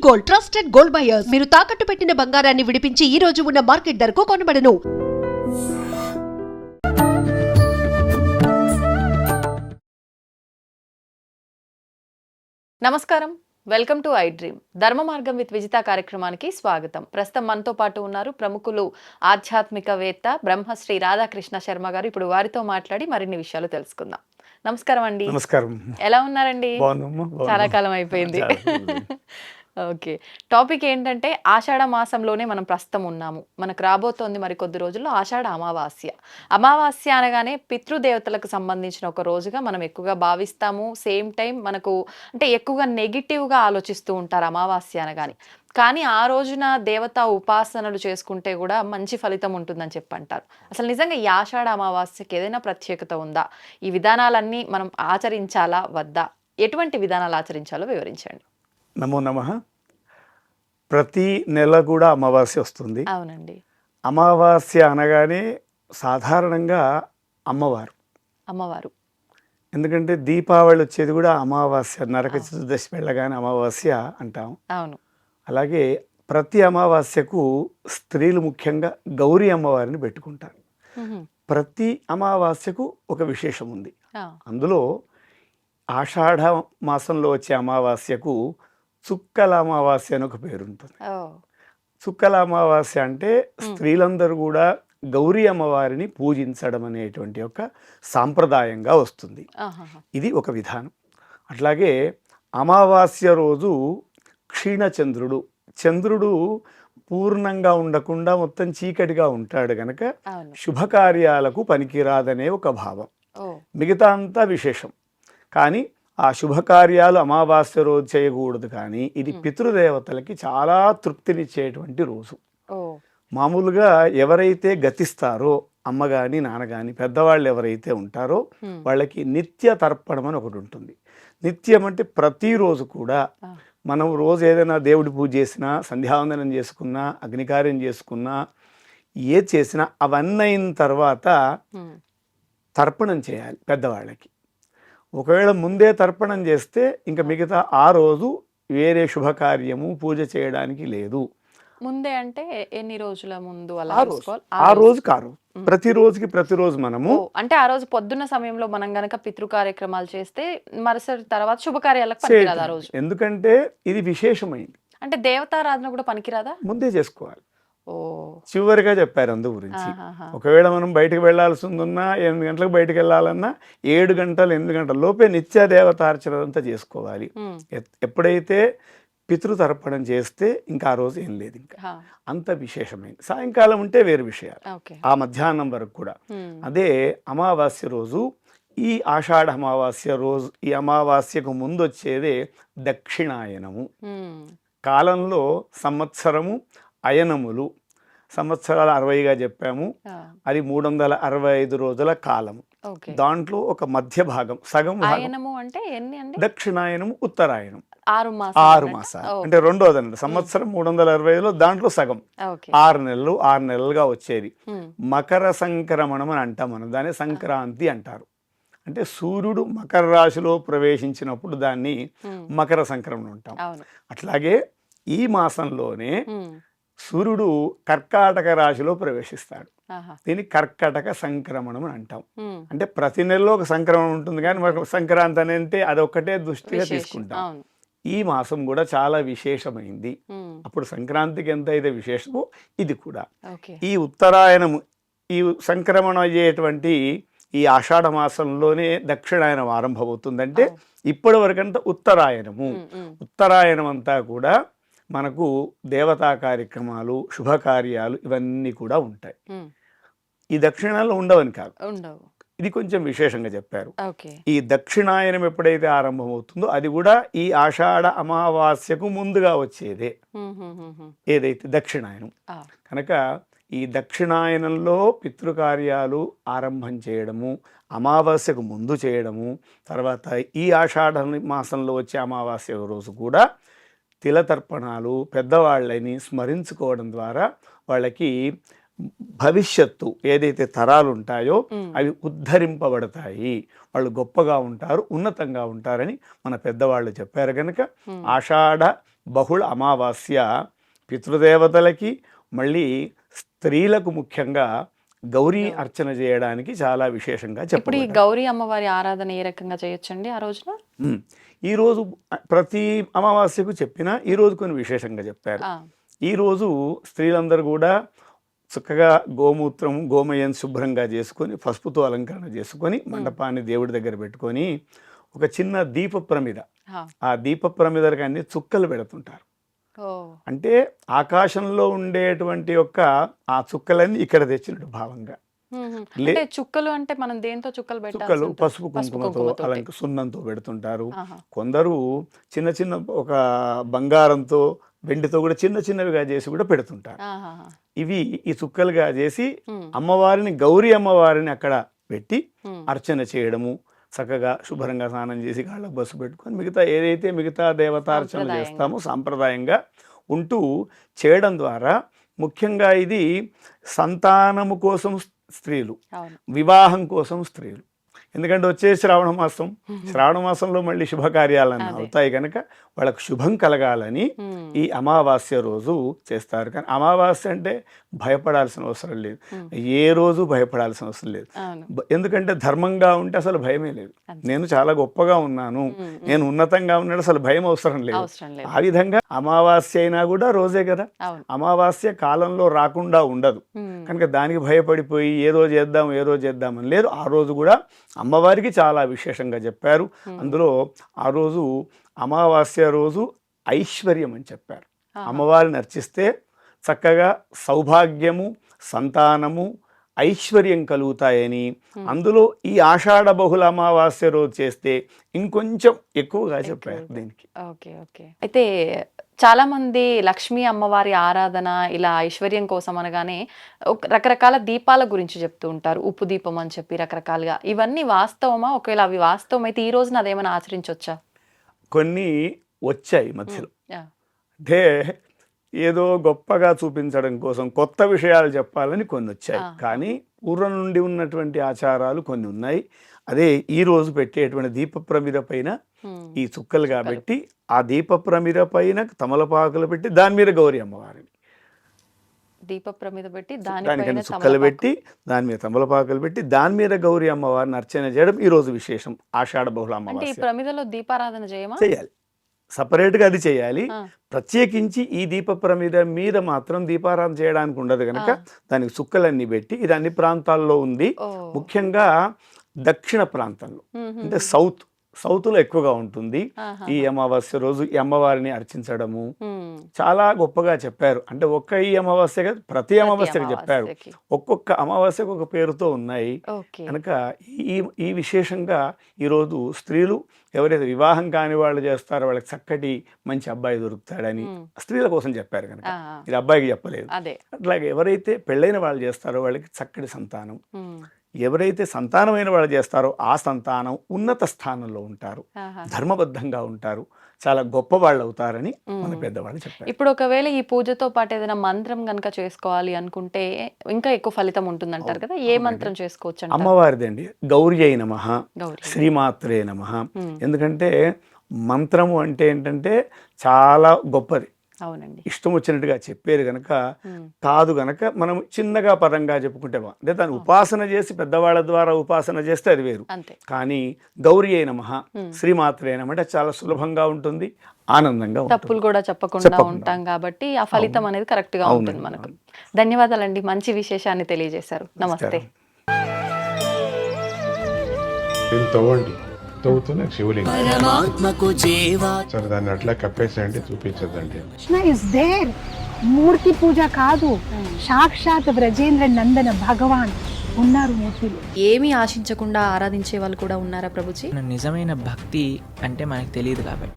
Gold, trusted gold buyers. మీరు తాకట్టు పెట్టిన బంగారాన్ని విడిపించి ఈ రోజు ఉన్న మార్కెట్ ధరకు కొనబడను. నమస్కారం, వెల్కమ్ టు ఐ డ్రీమ్. ధర్మ మార్గం విత్ విజిత కార్యక్రమానికి స్వాగతం. ప్రస్తుతం మనతో పాటు ఉన్నారు ప్రముఖులు, ఆధ్యాత్మికవేత్త బ్రహ్మశ్రీ రాధాకృష్ణ శర్మ గారు. ఇప్పుడు వారితో మాట్లాడి మరిన్ని విషయాలు తెలుసుకుందాం. నమస్కారం అండి. నమస్కారం. ఎలా ఉన్నారండి? చాలా కాలం అయిపోయింది. ఓకే, టాపిక్ ఏంటంటే ఆషాఢ మాసంలోనే మనం ప్రస్తుతం ఉన్నాము. మనకు రాబోతోంది మరి కొద్ది రోజుల్లో ఆషాఢ అమావాస్య. అమావాస్య అనగానే పితృదేవతలకు సంబంధించిన ఒక రోజుగా మనం ఎక్కువగా భావిస్తాము. సేమ్ టైం మనకు అంటే ఎక్కువగా నెగిటివ్గా ఆలోచిస్తూ ఉంటారు అమావాస్య అనగానే. కానీ ఆ రోజున దేవతా ఉపాసనలు చేసుకుంటే కూడా మంచి ఫలితం ఉంటుందని చెప్పి అంటారు. అసలు నిజంగా ఈ ఆషాఢ అమావాస్యకి ఏదైనా ప్రత్యేకత ఉందా? ఈ విధానాలన్నీ మనం ఆచరించాలా వద్దా? ఎటువంటి విధానాలు ఆచరించాలో వివరించండి. నమో నమః. ప్రతి నెల కూడా అమావాస్య వస్తుంది. అవునండి. అమావాస్య అనగానే సాధారణంగా అమ్మవారు. ఎందుకంటే దీపావళి వచ్చేది కూడా అమావాస్య, నరక చతుర్దశి వెళ్ళగానే అమావాస్య అంటాం. అవును. అలాగే ప్రతి అమావాస్యకు స్త్రీలు ముఖ్యంగా గౌరీ అమ్మవారిని పెట్టుకుంటారు. ప్రతి అమావాస్యకు ఒక విశేషం ఉంది. అందులో ఆషాఢ మాసంలో వచ్చే అమావాస్యకు చుక్కల అమావాస్య అని ఒక పేరు ఉంటుంది. చుక్కల అమావాస్య అంటే స్త్రీలందరూ కూడా గౌరీ అమ్మవారిని పూజించడం అనేటువంటి ఒక సాంప్రదాయంగా వస్తుంది. ఇది ఒక విధానం. అట్లాగే అమావాస్య రోజు చంద్రుడు పూర్ణంగా ఉండకుండా మొత్తం చీకటిగా ఉంటాడు గనక శుభకార్యాలకు పనికిరాదనే ఒక భావం. మిగతా అంతా విశేషం. కానీ ఆ శుభకార్యాలు అమావాస్య రోజు చేయకూడదు. కానీ ఇది పితృదేవతలకి చాలా తృప్తినిచ్చేటువంటి రోజు. మామూలుగా ఎవరైతే గతిస్తారో, అమ్మ కానీ నాన్న కానీ పెద్దవాళ్ళు ఎవరైతే ఉంటారో వాళ్ళకి నిత్య తర్పణం అని ఒకటి ఉంటుంది. నిత్యం అంటే ప్రతిరోజు కూడా మనం రోజు ఏదైనా దేవుడి పూజ చేసినా, సంధ్యావందనం చేసుకున్నా, అగ్నికార్యం చేసుకున్నా, ఏది చేసినా అవన్నీ అయిన తర్వాత తర్పణం చేయాలి పెద్దవాళ్ళకి. ఒకవేళ ముందే తర్పణం చేస్తే ఇంకా మిగతా ఆ రోజు వేరే శుభకార్యము పూజ చేయడానికి లేదు. ముందే అంటే ఎన్ని రోజుల ముందు? ఆ రోజు కారు ప్రతిరోజు మనము అంటే ఆ రోజు పొద్దున్న సమయంలో మనం గనక పితృ కార్యక్రమాలు చేస్తే మరుసటి తర్వాత శుభకార్యాలకు పనికిరాదు ఆ రోజు. ఎందుకంటే ఇది విశేషమైంది. అంటే దేవతారాధన కూడా పనికిరాదా? ముందే చేసుకోవాలి. చివరిగా చెప్పారు అందు గురించి. ఒకవేళ మనం బయటకు వెళ్లాల్సిందున్నా 8 గంటలకు బయటకు వెళ్ళాలన్నా 7 గంటలు 8 గంటల లోపే నిత్య దేవతార్చన అంతా చేసుకోవాలి. ఎప్పుడైతే పితృతర్పణం చేస్తే ఇంకా ఆ రోజు ఏం లేదు. ఇంకా అంత విశేషమైంది. సాయంకాలం ఉంటే వేరు విషయాలు, ఆ మధ్యాహ్నం వరకు కూడా. అదే అమావాస్య రోజు, ఈ ఆషాఢ అమావాస్య రోజు, ఈ అమావాస్యకు ముందు వచ్చేదే దక్షిణాయనము. కాలంలో సంవత్సరము, అయనములు, సంవత్సరాలు 60గా చెప్పాము. అది 365 రోజుల కాలము. దాంట్లో ఒక మధ్య భాగం, సగం భాగం దక్షిణాయనము, ఉత్తరాయణం 6 మాసాలు అంటే రెండోదన్నమాట. సంవత్సరం 365లో దాంట్లో సగం 6 నెలలుగా వచ్చేది. మకర సంక్రమణం అని అంటాం మనం. దాన్ని సంక్రాంతి అంటారు. అంటే సూర్యుడు మకర రాశిలో ప్రవేశించినప్పుడు దాన్ని మకర సంక్రమణం అంటాం. అట్లాగే ఈ మాసంలోనే సూర్యుడు కర్కాటక రాశిలో ప్రవేశిస్తాడు. దీన్ని కర్కాటక సంక్రమణం అని అంటాం. అంటే ప్రతి నెలలో ఒక సంక్రమణం ఉంటుంది, కానీ మనకు సంక్రాంతి అని అంటే అదొక్కటే దృష్టిగా తీసుకుంటాం. ఈ మాసం కూడా చాలా విశేషమైంది. అప్పుడు సంక్రాంతికి ఎంత అయితే విశేషమో ఇది కూడా. ఈ ఉత్తరాయణము, ఈ సంక్రమణం అయ్యేటువంటి ఈ ఆషాఢ మాసంలోనే దక్షిణాయనం ఆరంభమవుతుందంటే ఇప్పటి వరకంతా ఉత్తరాయణం అంతా కూడా మనకు దేవతా కార్యక్రమాలు, శుభకార్యాలు ఇవన్నీ కూడా ఉంటాయి. ఈ దక్షిణాయనంలో ఉండవని కాదు, ఇది కొంచెం విశేషంగా చెప్పారు. ఈ దక్షిణాయనం ఎప్పుడైతే ఆరంభమవుతుందో అది కూడా ఈ ఆషాఢ అమావాస్యకు ముందుగా వచ్చేదే ఏదైతే దక్షిణాయనం. కనుక ఈ దక్షిణాయనంలో పితృకార్యాలు ఆరంభం చేయడము, అమావాస్యకు ముందు చేయడము, తర్వాత ఈ ఆషాఢ మాసంలో వచ్చే అమావాస్య రోజు కూడా తిలతర్పణాలు, పెద్దవాళ్ళని స్మరించుకోవడం ద్వారా వాళ్ళకి భవిష్యత్తు ఏదైతే తరాలు ఉంటాయో అవి ఉద్ధరింపబడతాయి, వాళ్ళు గొప్పగా ఉంటారు, ఉన్నతంగా ఉంటారని మన పెద్దవాళ్ళు చెప్పారు. కనుక ఆషాఢ బహుళ అమావాస్య పితృదేవతలకి మళ్ళీ స్త్రీలకు ముఖ్యంగా గౌరీ అర్చన చేయడానికి చాలా విశేషంగా ఇప్పుడు ఈ చెప్పబడింది. గౌరీ అమ్మవారి ఆరాధన ఏ రకంగా చేయొచ్చండి ఆ రోజున? ఈరోజు ప్రతి అమావాస్యకు చెప్పినా ఈరోజు కొన్ని విశేషంగా చెప్పారు. ఈరోజు స్త్రీలందరూ కూడా చక్కగా గోమూత్రం గోమయం శుభ్రంగా చేసుకొని పసుపుతో అలంకరణ చేసుకొని మండపాన్ని దేవుడి దగ్గర పెట్టుకొని ఒక చిన్న దీప ప్రమిద, ఆ దీప ప్రమిదలకు అన్ని చుక్కలు పెడుతుంటారు. అంటే ఆకాశంలో ఉండేటువంటి యొక్క ఆ చుక్కలన్నీ ఇక్కడ తెచ్చినట్టు భావంగా. అంటే చుక్కలు అంటే మనం దేంతో చుక్కలు చుక్కలు పసుపు కుంకుమతో సున్నంతో పెడుతుంటారు. కొందరు చిన్న చిన్న ఒక బంగారంతో వెండితో కూడా చిన్న చిన్నవిగా చేసి కూడా పెడుతుంటారు. ఇవి ఈ చుక్కలుగా చేసి అమ్మవారిని గౌరీ అమ్మవారిని అక్కడ పెట్టి అర్చన చేయడము, చక్కగా శుభ్రంగా స్నానం చేసి కాళ్ళకు బస్సు పెట్టుకొని మిగతా దేవతార్చన చేస్తాము సాంప్రదాయంగా ఉంటూ చేయడం ద్వారా ముఖ్యంగా ఇది సంతానము కోసం స్త్రీలు, వివాహం కోసం స్త్రీలు. ఎందుకంటే వచ్చే శ్రావణ మాసంలో మళ్ళీ శుభకార్యాలన్నీ అవుతాయి కనుక వాళ్ళకు శుభం కలగాలని ఈ అమావాస్య రోజు చేస్తారు. కానీ అమావాస్య అంటే భయపడాల్సిన అవసరం లేదు, ఏ రోజు భయపడాల్సిన అవసరం లేదు. ఎందుకంటే ధర్మంగా ఉంటే అసలు భయమే లేదు. నేను చాలా గొప్పగా ఉన్నాను, నేను ఉన్నతంగా ఉన్నాడు, అసలు భయం అవసరం లేదు. ఆ విధంగా అమావాస్య అయినా కూడా రోజే కదా, అమావాస్య కాలంలో రాకుండా ఉండదు కనుక దానికి భయపడిపోయి ఏదో చేద్దామని లేదు. ఆ రోజు కూడా అమ్మవారికి చాలా విశేషంగా చెప్పారు. అందులో ఆ రోజు అమావాస్య రోజు ఐశ్వర్యం అని చెప్పారు. అమ్మవారిని అర్చిస్తే చక్కగా సౌభాగ్యము, సంతానము, ఐశ్వర్యం కలుగుతాయని, అందులో ఈ ఆషాఢ బహుళ అమావాస్య రోజు చేస్తే ఇంకొంచెం ఎక్కువగా చెప్పారు దీనికి. అయితే చాలా మంది లక్ష్మీ అమ్మవారి ఆరాధన ఇలా ఐశ్వర్యం కోసం అనగానే రకరకాల దీపాల గురించి చెప్తూ ఉంటారు. ఉప్పు దీపం అని చెప్పి రకరకాలుగా. ఇవన్నీ వాస్తవమా? ఒకవేళ అవి వాస్తవం అయితే ఈ రోజున అదేమైనా ఆచరించవచ్చా? కొన్ని వచ్చాయి మధ్యలో, అంటే ఏదో గొప్పగా చూపించడం కోసం కొత్త విషయాలు చెప్పాలని కొన్ని వచ్చాయి. కానీ పూర్వం నుండి ఉన్నటువంటి ఆచారాలు కొన్ని ఉన్నాయి. అదే ఈ రోజు పెట్టేటువంటి దీప ప్రమిద పైన ఈ చుక్కలు కాబట్టి ఆ దీప ప్రమిద పైన తమలపాకులు పెట్టి దాని మీద గౌరీ అమ్మవారిని, దీప ప్రమిద పెట్టి దానికన్నా చుక్కలు పెట్టి దాని మీద తమలపాకులు పెట్టి దాని మీద గౌరీ అమ్మవారిని అర్చన చేయడం ఈ రోజు విశేషం. ఆషాఢ బహుళ అమావాస్య. ఈ ప్రమిదలో దీపారాధన చేయాలి, సపరేట్గా అది చేయాలి. ప్రత్యేకించి ఈ దీప ప్రమిద మీద మాత్రం దీపారాధన చేయడానికి ఉండదు కనుక దానికి చుక్కలన్నీ పెట్టి, ఇది అన్ని ప్రాంతాల్లో ఉంది. ముఖ్యంగా దక్షిణ ప్రాంతంలో అంటే సౌత్లో ఎక్కువగా ఉంటుంది. ఈ అమావాస్య రోజు ఈ అమ్మవారిని అర్చించడము చాలా గొప్పగా చెప్పారు. అంటే ఒక్క ఈ అమావాస్య కాదు, ప్రతి అమావాస్యకు చెప్పారు. ఒక్కొక్క అమావాస్యకు ఒక పేరుతో ఉన్నాయి కనుక ఈ విశేషంగా ఈరోజు స్త్రీలు ఎవరైతే వివాహం కాని వాళ్ళు చేస్తారో వాళ్ళకి చక్కటి మంచి అబ్బాయి దొరుకుతాడని స్త్రీల కోసం చెప్పారు కనుక ఇది అబ్బాయికి చెప్పలేదు. అట్లాగే ఎవరైతే పెళ్ళైన వాళ్ళు చేస్తారో వాళ్ళకి చక్కటి సంతానం, ఎవరైతే సంతానమైన వాళ్ళు చేస్తారో ఆ సంతానం ఉన్నత స్థానంలో ఉంటారు, ధర్మబద్ధంగా ఉంటారు, చాలా గొప్ప వాళ్ళు అవుతారని మన పెద్దవాళ్ళు చెప్పారు. ఇప్పుడు ఒకవేళ ఈ పూజతో పాటు ఏదైనా మంత్రం కనుక చేసుకోవాలి అనుకుంటే ఇంకా ఎక్కువ ఫలితం ఉంటుందంటారు కదా, ఏ మంత్రం చేసుకోవచ్చు? అమ్మవారిదండి, గౌర్యై నమః, శ్రీమాత్రే నమః. ఎందుకంటే మంత్రము అంటే ఏంటంటే చాలా గొప్పది. అవునండి, ఇష్టం వచ్చినట్టుగా చెప్పారు గనక కాదు గనక మనం చిన్నగా పదంగా చెప్పుకుంటే అంటే దాన్ని ఉపాసన చేసి పెద్దవాళ్ళ ద్వారా ఉపాసన చేస్తే అది వేరు. కానీ గౌరీ అయి నమః, శ్రీమాత్రే నమః అంటే చాలా సులభంగా ఉంటుంది, ఆనందంగా ఉంటుంది, తప్పులు కూడా చెప్పకుండా ఉంటాం కాబట్టి ఆ ఫలితం అనేది కరెక్ట్ గా ఉంటుంది మనకు. ధన్యవాదాలండి, మంచి విశేషాన్ని తెలియజేశారు. నమస్తే. తవ్వుతూనే శివలింగం సరే దాన్ని అట్లా కప్పేసేయండి, చూపించదండి. మూర్తి పూజ కాదు, సాక్షాత్ బ్రజేంద్ర నందన భగవాన్ ఉన్నారు మూర్తిలో. ఏమీ ఆశించకుండా ఆరాధించే వాళ్ళు కూడా ఉన్నారా ప్రభుజీ? నిజమైన భక్తి అంటే మనకు తెలియదు కాబట్టి